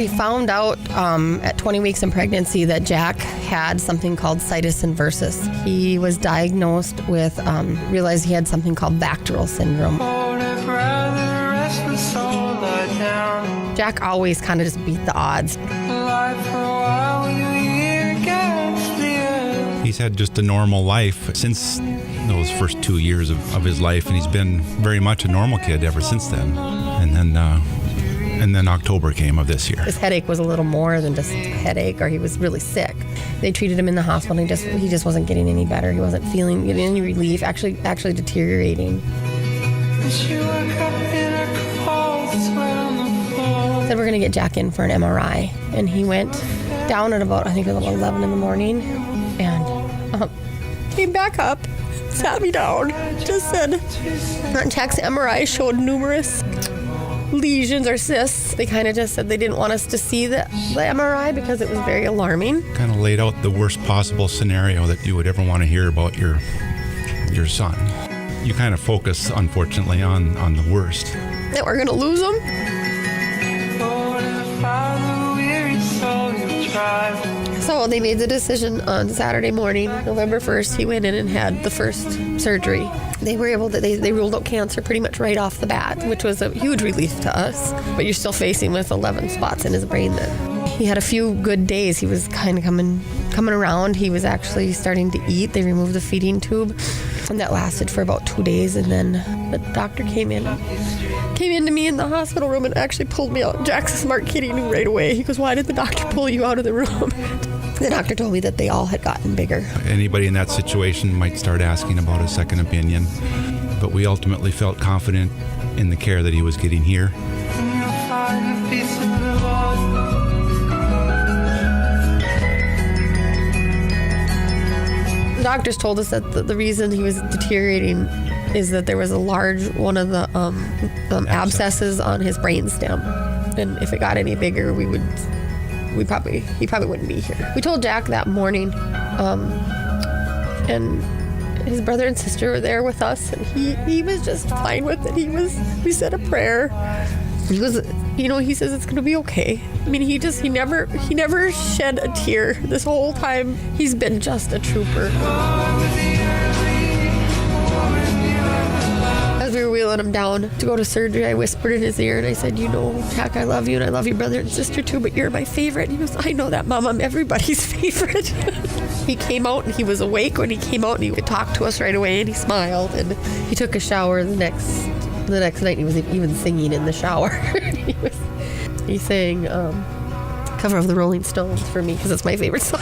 We found out at 20 weeks in pregnancy that Jack had something called situs inversus. He was diagnosed with, realized he had something called Bacterial syndrome. Jack always kind of just beat the odds. He's had just a normal life since those first 2 years of his life, and he's been very much a normal kid ever since then. And then October came of this year. His headache was a little more than just a headache, or he was really sick. They treated him in the hospital, and he just wasn't getting any better. He wasn't getting any relief, actually deteriorating. Said we're going to get Jack in for an MRI, and he went down at about, I think it was about 11 in the morning, and came back up, sat me down, just said, Jack's MRI showed numerous lesions or cysts. They kind of just said they didn't want us to see the MRI because it was very alarming. Kind of laid out the worst possible scenario that you would ever want to hear about your son. You kind of focus, unfortunately, on the worst. That we're going to lose him. So they made the decision on Saturday morning, November 1st. He went in and had the first surgery. They were able to, they ruled out cancer pretty much right off the bat, which was a huge relief to us. But you're still facing with 11 spots in his brain then. He had a few good days. He was kind of coming around. He was actually starting to eat. They removed the feeding tube, and that lasted for about 2 days. And then the doctor came into me in the hospital room and actually pulled me out. Jack's a smart kid. He knew right away. He goes, "Why did the doctor pull you out of the room?" The doctor told me that they all had gotten bigger. Anybody in that situation might start asking about a second opinion, but we ultimately felt confident in the care that he was getting here. The doctors told us that the reason he was deteriorating is that there was a large one of the abscesses on his brainstem, and if it got any bigger, he probably wouldn't be here. We told Jack that morning, and his brother and sister were there with us, and he was just fine with it. We said a prayer. He says it's gonna be okay. I mean, he never shed a tear this whole time. He's been just a trooper. As we were wheeling him down to go to surgery, I whispered in his ear and I said, Jack, I love you, and I love your brother and sister too, but you're my favorite. And he goes, "I know that, Mom. I'm everybody's favorite." He came out and he was awake when he came out, and he could talk to us right away, and he smiled, and he took a shower the next night. He was even singing in the shower. He sang cover of the Rolling Stones for me because it's my favorite song.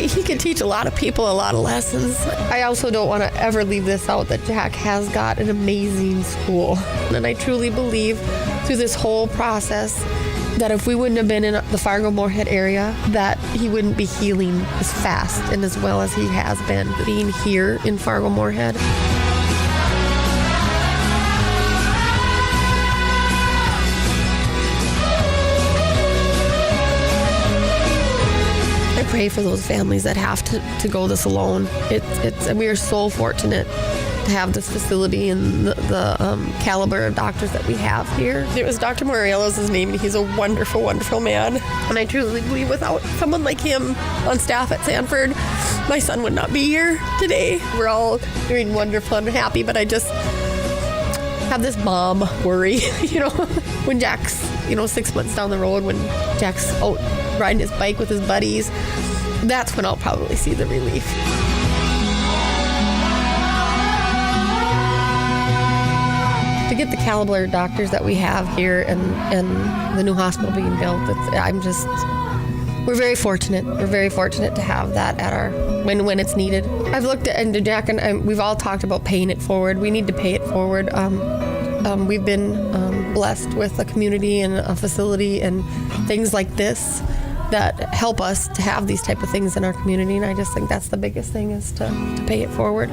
He can teach a lot of people a lot of lessons. I also don't want to ever leave this out, that Jack has got an amazing school. And I truly believe through this whole process that if we wouldn't have been in the Fargo-Moorhead area, that he wouldn't be healing as fast and as well as he has been being here in Fargo-Moorhead. I pray for those families that have to go this alone. We are so fortunate to have this facility and the caliber of doctors that we have here. It was Dr. Morelos, his name, and he's a wonderful, wonderful man. And I truly believe without someone like him on staff at Sanford, my son would not be here today. We're all doing wonderful and happy, but I just have this mom worry, when Jack's, 6 months down the road, when Jack's out riding his bike with his buddies, that's when I'll probably see the relief. To get the caliber of doctors that we have here and the new hospital being built, we're very fortunate. We're very fortunate to have that at when it's needed. I've looked at, and Jack and we've all talked about paying it forward. We need to pay it forward. We've been blessed with a community and a facility and things like this that help us to have these type of things in our community, and I just think that's the biggest thing, is to pay it forward.